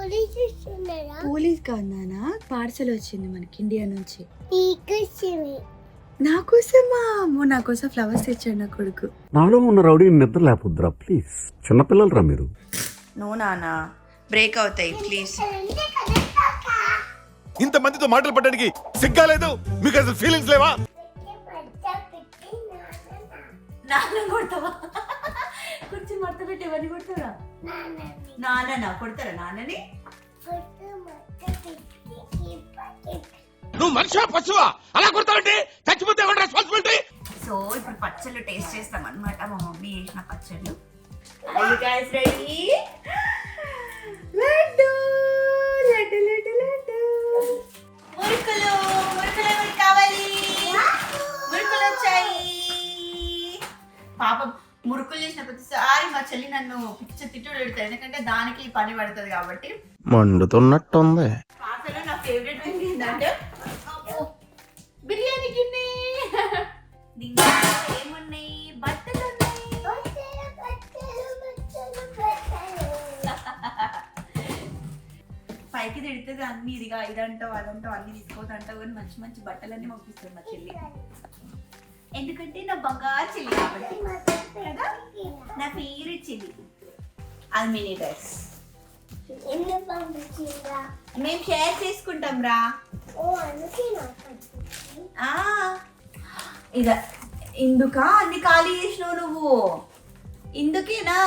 Police కాదు నాన్న, parcel వచ్చింది మనకి ఇండియా నుంచి. నా కోసమా? నా కోసం ఫ్లవర్స్ తెచ్చాడు నా కొడుకు. నాలో ఉన్న రౌడీ నిద్ర లేకపోద్దురా ప్లీజ్, చిన్నపిల్లలరా మీరు. నో నానా, బ్రేక్ అవుతాయి ప్లీజ్. ఇంత మందితో మాటలు పడడానికి సిగ్గా లేదు మీకు? అసలు ఫీలింగ్స్ లేవా? నాన్న కొడతావా? కూర్చొని మడత పెట్టి ఎవరిని కొడతారా? నాన్న కొడతారా నాన్నని? నువ్వు మనిషివా పశువా? అలా కొడతావంటే చచ్చిపోతే ఎవరి రెస్పాన్సిబిలిటీ? సో ఇప్పుడు పచ్చళ్ళు టేస్ట్ చేస్తాం అన్నమాట. మా మమ్మీ చేసిన పచ్చళ్ళు. Are you guys ready? Laddu laddu laddu laddu. మురుకులు మురుకులు ఎవరికి కావాలి? మురుకులు వచ్చాయి. పాపం మురుకులు చేసిన ప్రతిసారి మా చెల్లి నన్ను పిచ్చ తిట్టుడు పెడతారు, ఎందుకంటే దానికి పని పడుతుంది కాబట్టి. మండుతున్నట్టుంది. పాపలో నా ఫేవరెట్ ఏంటంటే బిర్యానీ గిన్నె. దీంట్లో ఏమున్నాయి? బట్టలు ఉన్నాయి. పైకి తిడుతుంది అన్ని, ఇదిగా ఇదంటావు అదంటావు అన్ని తీసుకోవద్దంటావు, కానీ మంచి మంచి బట్టలన్నీ పంపిస్తుంది మా చెల్లి. ఎందుకంటే నా బంగారు చెల్లి కాబట్టి కదా, నా ఫేవరెట్ చెల్లి. అది మినీ డ్రెస్ మేము షేర్ చేసుకుంటాం రా. ఇదా ఇందుకా అన్ని ఖాళీ చేసినావు నువ్వు? ఇందుకేనా?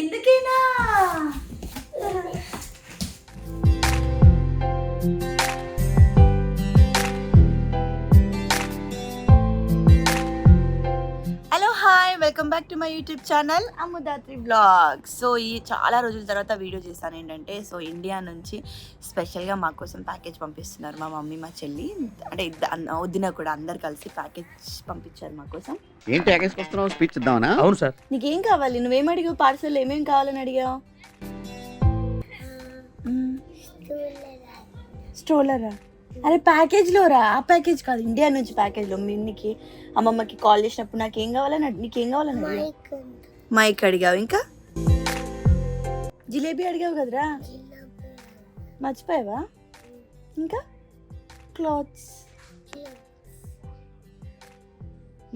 ఎందుకేనా? Hello hi, welcome back to my YouTube channel Ammudhatri vlogs. So ఈ చాలా రోజుల తర్వాత వీడియో చేశాను. ఏంటంటే సో ఇండియా నుంచి స్పెషల్గా మా కోసం ప్యాకేజ్ పంపిస్తున్నారు మా మమ్మీ మా చెల్లి, అంటే వదిన కూడా అందరు కలిసి ప్యాకేజ్ పంపించారు మా కోసం. ఏం ప్యాకేజ్ వస్తున్నావు? స్పీచ్ ఇద్దామనా? అవును సార్. నీకేం కావాలి? నువ్వేం అడిగావు? పార్సల్ ఏమేమి కావాలని అడిగావు? స్ట్రోలరా? అరే ప్యాకేజ్లో రా, ఆ ప్యాకేజ్ కాదు, ఇండియా నుంచి ప్యాకేజ్లో. మిన్నికి అమ్మమ్మకి కాల్ చేసినప్పుడు నాకేం కావాలని నీకేం కావాలని అడిగావు? మైక్ అడిగావు, ఇంకా జిలేబీ అడిగావు కదరా, మర్చిపోయావా? ఇంకా క్లాత్స్.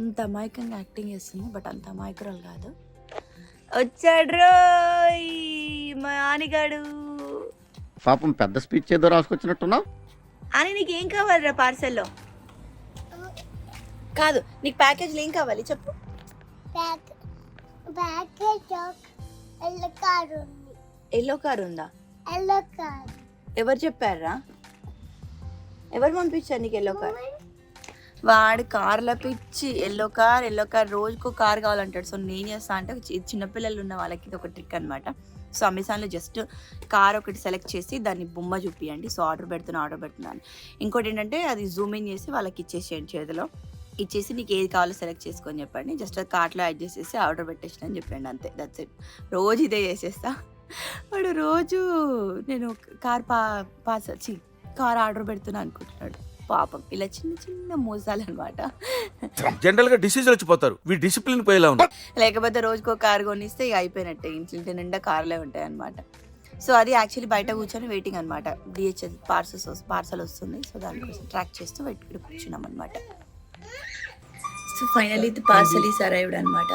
ఇంత అమాయకంగా యాక్టింగ్ చేస్తుంది, బట్ అంత అమాయకురాలు కాదు. వచ్చాడు రోయ్ మా ఆనిగాడు. పాపం పెద్ద స్పీచ్ ఏదో రాసుకొచ్చినట్టున్నావు. అని నీకేం కావాలిరా పార్సల్లో? కాదు, నీకు ప్యాకేజ్లో ఏం కావాలి చెప్పు. ఎల్లో కార్ ఉందా? ఎవరు చెప్పారా? ఎవరు పంపించారు నీకు ఎల్లో కార్? వాడు కార్ల పిచ్చి. ఎల్లో కార్ రోజుకో కార్ కావాలంటాడు. సో నేను చేస్తా అంటే చిన్నపిల్లలు ఉన్న వాళ్ళకి ఇది ఒక ట్రిక్ అనమాట. సో అమెజాన్లో జస్ట్ కార్ ఒకటి సెలెక్ట్ చేసి దాన్ని బొమ్మ చూపియండి. సో ఆర్డర్ పెడుతున్నాను. ఇంకోటి ఏంటంటే అది జూమ్ ఇన్ చేసి వాళ్ళకి ఇచ్చేసేయండి, చేతిలో ఇచ్చేసి నీకు ఏది కావాలో సెలెక్ట్ చేసుకొని చెప్పండి. జస్ట్ అది కార్ట్లో యాడ్ చేసేసి ఆర్డర్ పెట్టేసిన అని చెప్పండి, అంతే. That's it. రోజు ఇదే చేసేస్తా. వాడు రోజు నేను కార్ ఆర్డర్ పెడుతున్నా అనుకుంటున్నాడు. పాపం ఇలా చిన్న చిన్న మోసాలు అనమాట. జనరల్ గా డిసీజులు వచ్చిపోతారు, వీ డిసిప్లిన్ పోయేలా ఉన్నారు. లేకపోతే రోజుకో కార్ కొనిస్తే ఇక అయిపోయినట్టే, ఇంటి నిండా కార్లే ఉంటాయి అనమాట. సో అది యాక్చువల్లీ బయట కూర్చొని వెయిటింగ్ అనమాట. డిహెచ్ఎల్ పార్సల్ వస్తుంది, సో దానికోసం ట్రాక్ చేస్తూ ఇక్కడ కూర్చున్నాం అనమాట. సో ఫైనల్లీ ఇది పార్సల్ ఈస్ అరైవ్డ్ అనమాట.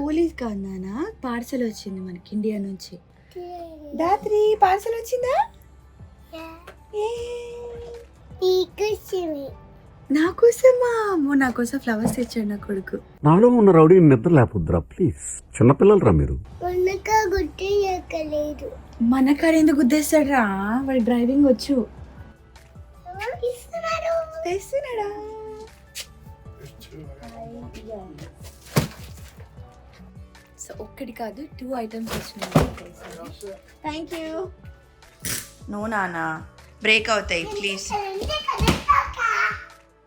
పోలీస్ కాదు నాన్న, పార్సల్ వచ్చింది మనకి ఇండియా నుంచి. రాత్రి పార్సల్ వచ్చిందా? నా కోసమా? నా కోసం ఫ్లవర్స్ తెచ్చాడు నా కొడుకు. నాలో ఉన్న రౌడీ నిద్ర లేకపోద్దురా ప్లీజ్, చిన్నపిల్లలరా మీరు. మన కాడ ఎందుకు గుద్దేస్తాడు రా? వాడి డ్రైవింగ్ వచ్చు. తెస్తున్నాడా? సో ఒక్కటి కాదు 2 ఐటమ్స్ వచ్చినాయి. Thank you. నో నానా, బ్రేక్ అవుతాయి ప్లీజ్.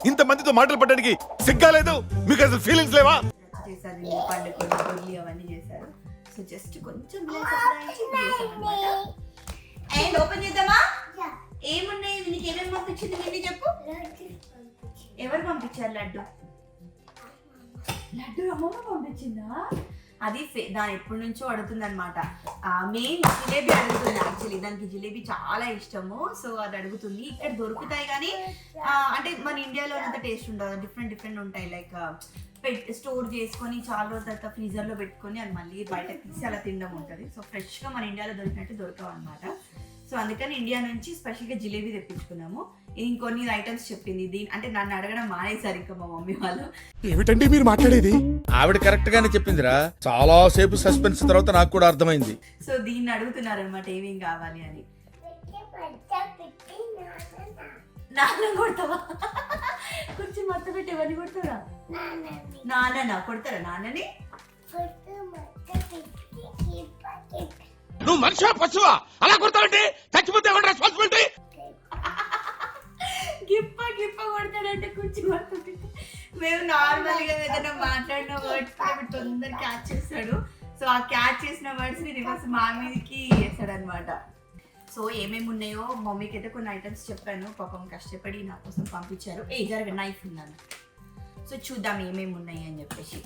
ఇంత మందితో మాటలు పడడానికి సిగ్గా లేదు మీకు? అసలు ఫీలింగ్స్ లేవా? చేశారు పండుగ గొర్రెలు అవన్నీ చేశారు. సో జస్ట్ కొంచెం ఓపెన్ చేద్దామా? ఏమున్నాయి? నీకు ఏమేమి పంపించింది మిన్ని చెప్పు. ఎవరు పంపించారు? లడ్డు అమ్మమ్మ పంపించిందా? అది దాని ఎప్పటి నుంచో అడుగుతుంది అనమాట. మెయిన్ జిలేబీ అడుగుతుంది. యాక్చువల్లీ దానికి జిలేబీ చాలా ఇష్టము. సో అది అడుగుతుంది. ఇక్కడ దొరుకుతాయి కానీ అంటే మన ఇండియాలో అంత టేస్ట్ ఉండదు. డిఫరెంట్ ఉంటాయి. లైక్ స్టోర్ చేసుకొని చాలా రోజుల తర్వాత ఫ్రీజర్లో పెట్టుకొని అది మళ్ళీ బయట తీసి అలా తినడం ఉంటుంది. సో ఫ్రెష్గా మన ఇండియాలో దొరికినట్టు దొరకవు అనమాట. సో అందుకని ఇండియా నుంచి స్పెషల్గా జిలేబీ తెప్పించుకున్నాము. ఇంకొన్ని ఐటమ్స్ చెప్పింది అంటే నన్ను అడగడం మానేసారు ఇంకా మా మమ్మీ వాళ్ళు. ఏమిటండి మీరు మాట్లాడేది? ఆవిడ కరెక్ట్ గానే చెప్పిందిరా. చాలా సేపు సస్పెన్స్ తర్వాత నాకు కూడా అర్థమైంది. సో దీన్ని అడుగుతున్నారు అనమాట ఏమేం కావాలి అని. నాన్న కొడతావా? కొంచెం మత్త పెట్టి ఎవరిని కొడతారా? నాన్న కొడతారా నాన్నని? నువ్వు మనిషివా పశువా? అలా కొడతావంటే చచ్చిపోతే ఎవరి రెస్పాన్సిబిలిటీ? గిప్ప కొడతాడంటే కొంచెం మత్త పెట్టి. మేము నార్మల్ గా ఏదైనా మాట్లాడిన వర్డ్స్ తొందరగా క్యాచ్ చేస్తాడు. సో ఆ క్యాచ్ చేసిన వర్డ్స్ ని రివర్స్ మా మీదకి వేస్తాడు అనమాట. సో ఏమేమి ఉన్నాయో మమ్మీకి అయితే కొన్ని ఐటమ్స్ చెప్పాను. పాపం కష్టపడి నా కోసం పంపించారు. జరగ నైఫ్ ఉందన్న. సో చూద్దాం ఏమేమి ఉన్నాయి అని చెప్పేసి.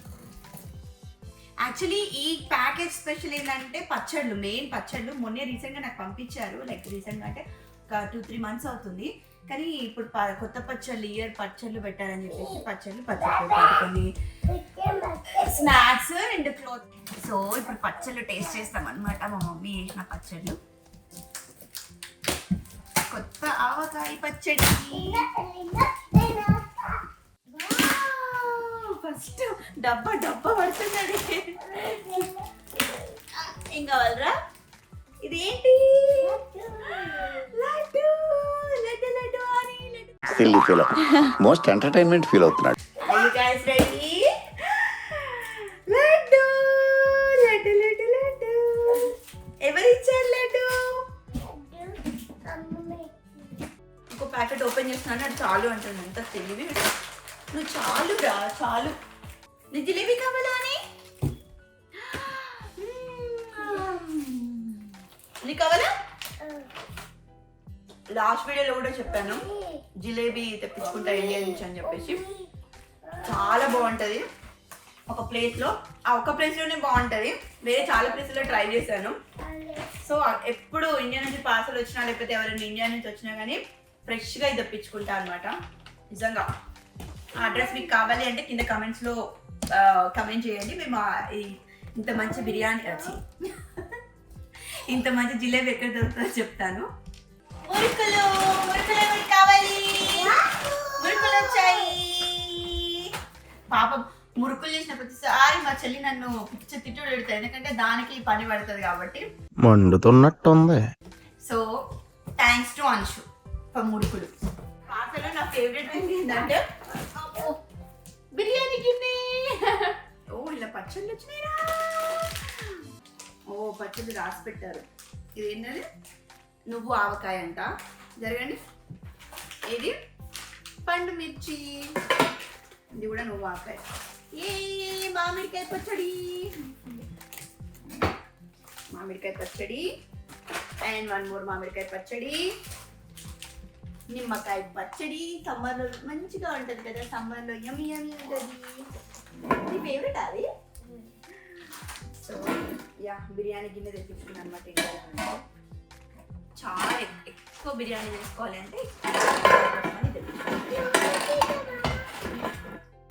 యాక్చువల్లీ ఈ ప్యాకేజ్ స్పెషల్ ఏంటంటే పచ్చళ్ళు, మెయిన్ పచ్చళ్ళు. మొన్నే రీసెంట్గా నాకు పంపించారు. లైక్ రీసెంట్గా అంటే ఒక 2-3 months అవుతుంది. కానీ ఇప్పుడు కొత్త పచ్చళ్ళు, ఇయర్ పచ్చళ్ళు పెట్టారని చెప్పేసి పచ్చళ్ళు కొన్ని స్నాక్స్ అండ్ క్లోత్. సో ఇప్పుడు పచ్చళ్ళు టేస్ట్ చేస్తాం అనమాట. మా మమ్మీ చేసిన పచ్చళ్ళు. కొత్త ఆవకాయ పచ్చడి. ఫస్ట్ డబ్బా పడుతున్నాడు. ఏం కావాలరా? ఇదేంటి? లడ్డు అని silly feel most entertainment feel అవుతున్నాడు. Are you guys ready? Laddu. ఎవరిచ్చారు లడ్డు? ఇంకో ప్యాకెట్ ఓపెన్ చేస్తున్నాను. అది చాలు అంటాను. ఎంత తెలివి నువ్వు. చాలు. నీ జిలేబీ కావాలా అని? నీకు కావాలా? లాస్ట్ వీడియోలో కూడా చెప్పాను జిలేబీ తెప్పించుకుంటా ఇండియా నుంచి అని చెప్పేసి. చాలా బాగుంటుంది. ఒక ప్లేస్లోనే బాగుంటుంది. వేరే చాలా ప్లేస్లో ట్రై చేశాను. సో ఎప్పుడు ఇండియా నుంచి పార్సల్ వచ్చినా లేకపోతే ఎవరైనా ఇండియా నుంచి వచ్చినా కానీ ఫ్రెష్గా ఇది తెప్పించుకుంటా అనమాట. నిజంగా ఆ అడ్రస్ మీకు కావాలి అంటే కింద కమెంట్స్లో కమెంట్ చేయండి. మేము ఇంత మంచి బిర్యానీ ఇంత మంచి జిలేబీ ఎక్కడ దొరుకుతుందో చెప్తాను. మురుకులు ఎవరికి కావాలి? మురుకులు వచ్చాయి. పాపం మురుకులు చేసిన ప్రతిసారి మా చెల్లి నన్ను తిట్టుడు పెడతాయి. ఎందుకంటే దానికి పని పడుతుంది కాబట్టి. మండుతున్నట్టుంది. So thanks to Anshu for మురుకులు. పాసలో నా ఫేవరెట్ థింగ్ ఏంటంటే బిర్యానీ గిన్నె. ఇలా పచ్చళ్ళు వచ్చినాయిరా. పచ్చళ్ళు రాసి పెట్టారు. ఇది ఏంటంటే నువ్వు ఆవకాయ అంట. జరగండి. ఇది పండు మిర్చి. ఇది కూడా నువ్వు ఆవకాయ. మామిడికాయ పచ్చడి అండ్ 1 more మామిడికాయ పచ్చడి. నిమ్మకాయ పచ్చడి. సమ్మర్లో మంచిగా ఉంటుంది కదా. సమ్మర్లో యమ్మీ ఉంటుంది. నీ ఫేవరెట్ అది. సో బిర్యానీ గిన్నె తెప్పించుకున్నాను అనమాట. చాలా ఎక్కువ బిర్యానీ చేసుకోవాలి అంటే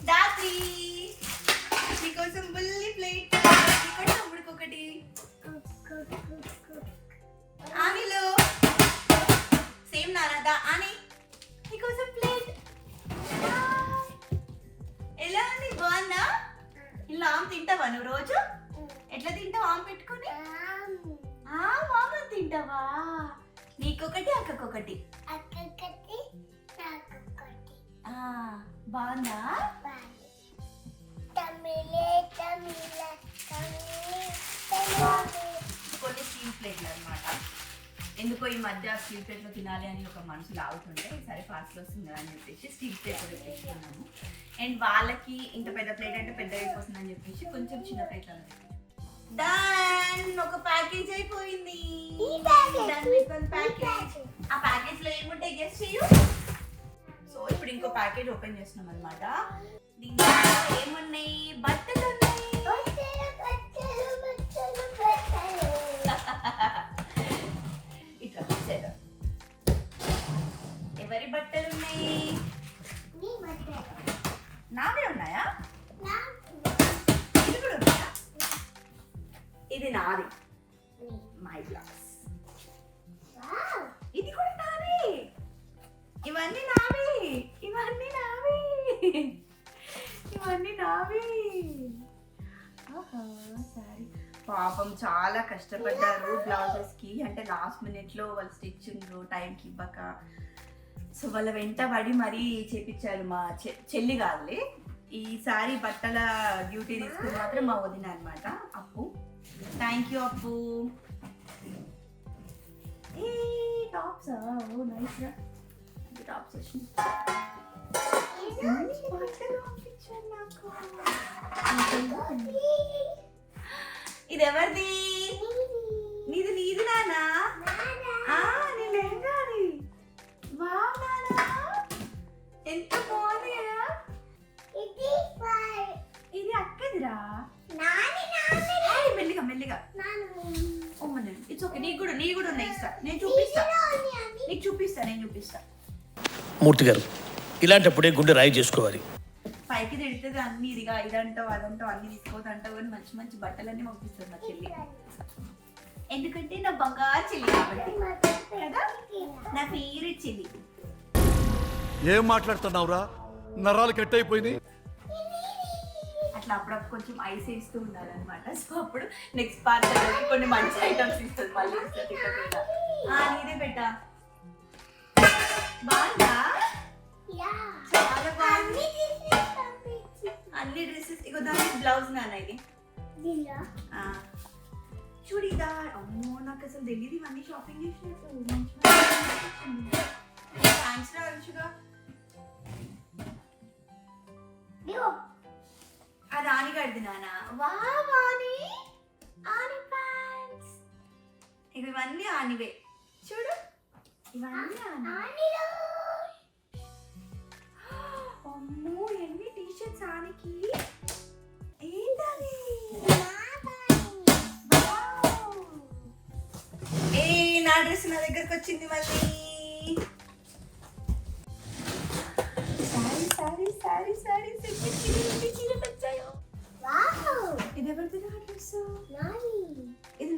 దాత్రి నీకోసం బుల్లి ప్లేట్. తమ్ముడికొకటి. ఆనిలో సేమ్ నారదా అని నీకోసం ప్లేట్. ఎలా ఉంది? బాగుందా? ఇలా ఆమె తింటావా నువ్వు రోజు? ఎట్లా తింటావు ఆమె పెట్టుకుని? మామ తింటావా? నీకొకటి అక్కకొకటి. బాగుందా? కొన్ని స్టీల్ ప్లేట్లు అనమాట. ఎందుకో ఈ మధ్య స్టీల్ ప్లేట్లో తినాలి అని ఒక మనసు లాగుతుంటే సరే ఫాస్ట్ వస్తుంది అని చెప్పేసి స్టీల్ ప్లేట్ తెప్పించుకున్నాము. అండ్ వాళ్ళకి ఇంత పెద్ద ప్లేట్ అంటే పెద్దగా అయిపోతుందని చెప్పేసి కొంచెం చిన్న ప్లేట్లలో తెప్పించాము. డన్. ఒక ప్యాకేజ్ అయిపోయింది. ఆ ప్యాకేజ్ లో ఏముంటాయి గెస్ చేయు. సో ఇప్పుడు ఇంకో ప్యాకేజ్ ఓపెన్ చేస్తున్నాం అనమాట. దీంట్లో ఏమున్నాయి? బట్టలు ఉన్నాయి. నాది, మై బ్లౌజ్. ఇది కూడా నాది, ఇవన్నీ నావి, ఇవన్నీ నావి, ఇవన్నీ నావి. సారీ. పాపం చాలా కష్టపడ్డారు బ్లౌజెస్ కి, అంటే లాస్ట్ మినిట్ లో వాళ్ళు స్టిచ్చింగ్ టైంకి ఇవ్వక, సో వాళ్ళ వెంట పడి మరీ చేపించారు మా చెల్లి కాదులే. ఈసారి బట్టల డ్యూటీ తీసుకుని మాత్రం మా వదిన అనమాట, అప్పు. థ్యాంక్ యూ అప్పు. ఏ టాప్స్, ఓ నైస్ గా టాప్స్ వచ్చినాయి. ఇది ఎవరిది? నీది, నీది నానా? నీ లెహంగాది. వావ్ నానా, ఎంత బాగుంది కదా. ఇది అక్కదిరా. మెల్లిగా మెల్లిగా. It's okay. నీకు కూడా ఉన్నాయి, ఇస్తా. నేను చూపిస్తా, నీకు చూపిస్తా, నేను చూపిస్తా. మూర్తి గారు, ఇలాంటప్పుడే గుండె రాయి చేసుకోవాలి. పైకి తిడుతుంది అన్ని, ఇదిగా ఇదంటావు అదంటావు అన్ని తీసుకోదంటావు, కానీ మంచి మంచి బట్టలన్నీ పంపిస్తుంది మా చెల్లి. ఎందుకంటే నా బంగారు చెల్లి కాబట్టి కదా, నా ఫేవరెట్ చెల్లి. ఏం మాట్లాడుతున్నావురా, నరాలు కట్ అయిపోయింది. అట్లా అప్పుడప్పుడు కొంచెం ఐస్ వేస్తూ ఉండాలన్నమాట. సో అప్పుడు నెక్స్ట్ పార్ట్ కొన్ని మంచి ఐటమ్స్ ఇస్తుంది మళ్ళీ. నీదే పెట్టా. బాగుందా? చాలా బాగుంది. అన్ని డ్రెస్సెస్. ఇగో దానికి బ్లౌజ్ నాన్న ఇది. చూడిదార్. అమ్మో, నాకు అసలు తెలియదు ఇవన్నీ షాపింగ్ చేసినట్టు. థ్యాంక్స్ రా రుచిగా. అది ఆని కడిది నాన్న. వాణి ఆని ప్యాంట్స్. ఇక ఇవన్నీ ఆనివే చూడు, ఇవన్నీ ఆని. అమ్మో, ఎన్ని టీషర్ట్స్ ఆనికి. ఏంటది? ఏ నా డ్రెస్ నా దగ్గరకు వచ్చింది మళ్ళీ. సారీ సారీ సారీ వచ్చాయో. ఇది ఎవరిది నా డ్రెస్? ఇది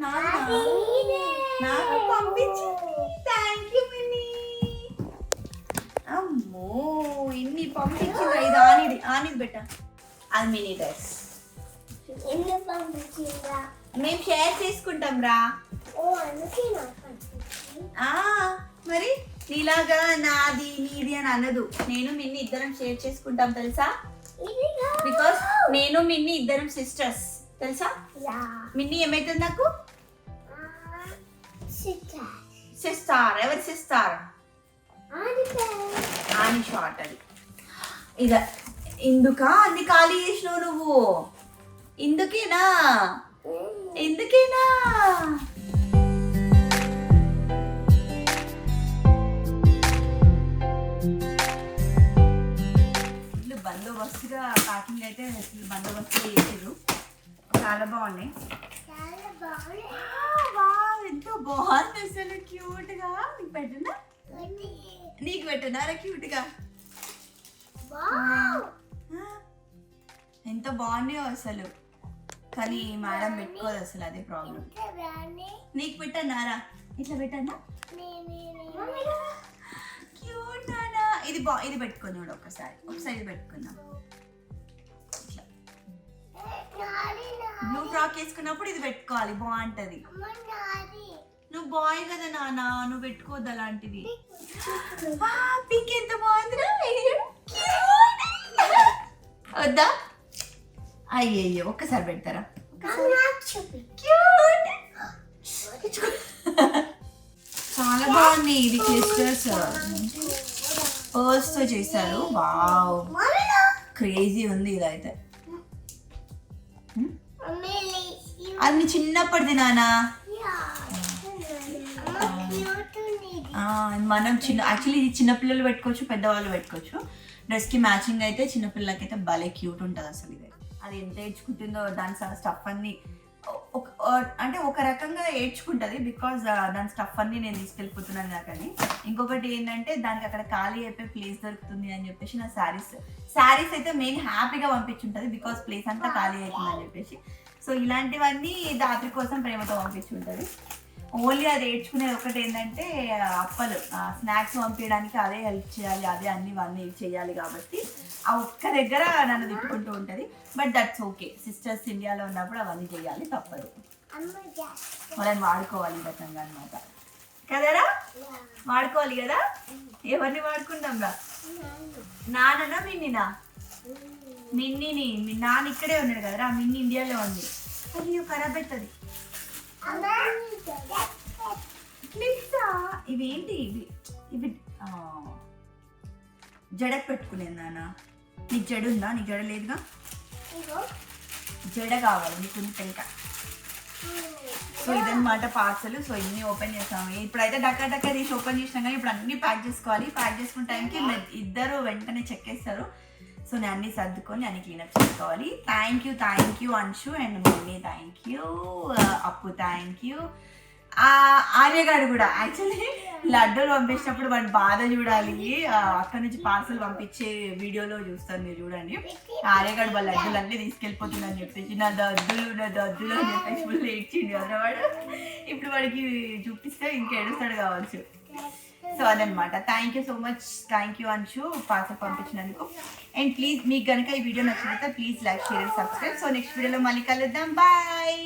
నాకు పంపించింది. Thank you mini. అమ్మో, ఇన్ని పంపించింది. ఇది ఆనిది బెట్ట. అది మినీ డ్రెస్. మేము షేర్ చేసుకుంటాం రా. మరి నీలాగా నాది నీది అని అనదు. నేను మిన్ని ఇద్దరం షేర్ చేసుకుంటాం తెలుసా, బికాస్ నేను మిన్ని ఇద్దరం సిస్టర్స్ తెలుసా. మిన్ని ఏమైతుంది నాకు? సిస్టర్. ఎవరి సిస్టర్? ఆని షార్ట్. అది ఇద ఇందుకా అన్ని ఖాళీ చేసినావు నువ్వు? ఇందుకేనా? ఎందుకేనా? ఇల్లు బందోబస్తుగా ప్యాకింగ్ అయితే బందోబస్తుగా చేసారు. చాలా బాగున్నాయి. ఎంతో బాగుంది అసలు, క్యూట్ గా. నీకు పెట్టినా? నీకు పెట్టినారా క్యూట్ గా? ఎంత బాగున్నాయో అసలు. కానీ మేడం పెట్టుకోదు అసలు, అదే ప్రాబ్లం. నీకు పెట్టన్నారా? ఇట్లా పెట్టన్నా? క్యూట్ నానా. ఇది ఇది పెట్టుకొని చూడు ఒకసారి ఇది పెట్టుకుందాం. బ్లూ ఫ్రాక్ వేసుకున్నప్పుడు ఇది పెట్టుకోవాలి, బాగుంటది. నువ్వు బాయ్ కదా నాన్న, నువ్వు పెట్టుకోవద్దు అలాంటిది. పింక్ ఎంత బాగుందిరా. వద్దా? అయ్యయ్యో, ఒక్కసారి పెడతారా? చాలా బాగుంది. ఇది క్లిస్టర్స్ పర్స్ తో చేశారు. వావ్, క్రేజీ ఉంది ఇదైతే. అది చిన్నప్పటిది నానా. మనం యాక్చువల్లీ ఇది చిన్నపిల్లలు పెట్టుకోవచ్చు, పెద్దవాళ్ళు పెట్టుకోవచ్చు. డ్రెస్కి మ్యాచింగ్ అయితే చిన్నపిల్లలకైతే భలే క్యూట్ ఉంటుంది అసలు. ఇది అది ఎంత ఏడ్చుకుంటుందో, దాని స్టఫ్ అన్ని అంటే ఒక రకంగా ఏడ్చుకుంటుంది, బికాజ్ దాని స్టఫ్ అన్ని నేను తీసుకెళ్ళిపోతున్నాను నాకని. ఇంకొకటి ఏంటంటే దానికి అక్కడ ఖాళీ అయిపోయి ప్లేస్ దొరుకుతుంది అని చెప్పేసి నా శారీస్ అయితే మెయిన్ హ్యాపీగా పంపించుంటుంది, బికాజ్ ప్లేస్ అంతా ఖాళీ అవుతుంది అని చెప్పేసి. సో ఇలాంటివన్నీ దాత్రి కోసం ప్రేమతో పంపించుంటుంది. ఓన్లీ అది ఏడ్చుకునేది ఒకటి ఏంటంటే అప్పలు స్నాక్స్ పంపించడానికి అదే హెల్ప్ చేయాలి, అదే అన్నీ చేయాలి కాబట్టి ఆ ఒక్క దగ్గర నన్ను తిట్టుకుంటూ ఉంటుంది. బట్ దట్స్ ఓకే, సిస్టర్స్ ఇండియాలో ఉన్నప్పుడు అవన్నీ చేయాలి, తప్పదు. వాళ్ళని వాడుకోవాలి ఈ రకంగా అనమాట కదరా, వాడుకోవాలి కదా. ఎవరిని వాడుకుంటాం రా, నాన్ననా మిన్నినా? మిన్నిని. మీ నాన్న ఇక్కడే ఉన్నాడు కదరా, మిన్ని ఇండియాలో ఉంది. అయ్యో ఖరాబ్ అవుతుంది. ఇవేంటి ఇవి జడకు పెట్టుకునేది నాన్న. నీకు జడ ఉందా? నీకు జడ లేదుగా, జడ కావాలి నీకు పెంక. సో ఇదన్నమాట పార్సల్. సో ఇన్ని ఓపెన్ చేస్తాము. ఇప్పుడైతే డక్క తీసి ఓపెన్ చేసినాం కానీ ఇప్పుడు అన్ని ప్యాక్ చేసుకోవాలి. ప్యాక్ చేసుకున్న టైంకి ఇద్దరు వెంటనే చెక్ చేస్తారు. సో నేను అన్ని సర్దుకొని అన్ని క్లీనప్ చేసుకోవాలి. Thank you Anshu and mummy, thank you Appu, thank you. ఆర్యగాడు కూడా యాక్చువల్లీ లడ్డూలు పంపించినప్పుడు వాడి బాధ చూడాలి. అక్కడ నుంచి పార్సల్ పంపించే వీడియోలో చూస్తారు మీరు, చూడండి. ఆర్యగాడు వాళ్ళ లడ్డూలు అన్నీ తీసుకెళ్ళిపోతుందని చెప్పేసి నా దద్దులు అని చెప్పేసి ఫుల్ ఏడ్చిండు కదా వాడు. ఇప్పుడు వాడికి చూపిస్తే ఇంకా ఏడుస్తాడు కావచ్చు. సో అదనమాట. Thank you so much, thank you Anshu parcel పంపించినందుకు. అండ్ ప్లీజ్ మీకు కనుక ఈ వీడియో నచ్చినట్లయితే please like, share, subscribe. So next వీడియోలో మళ్ళీ కలుద్దాం. బాయ్.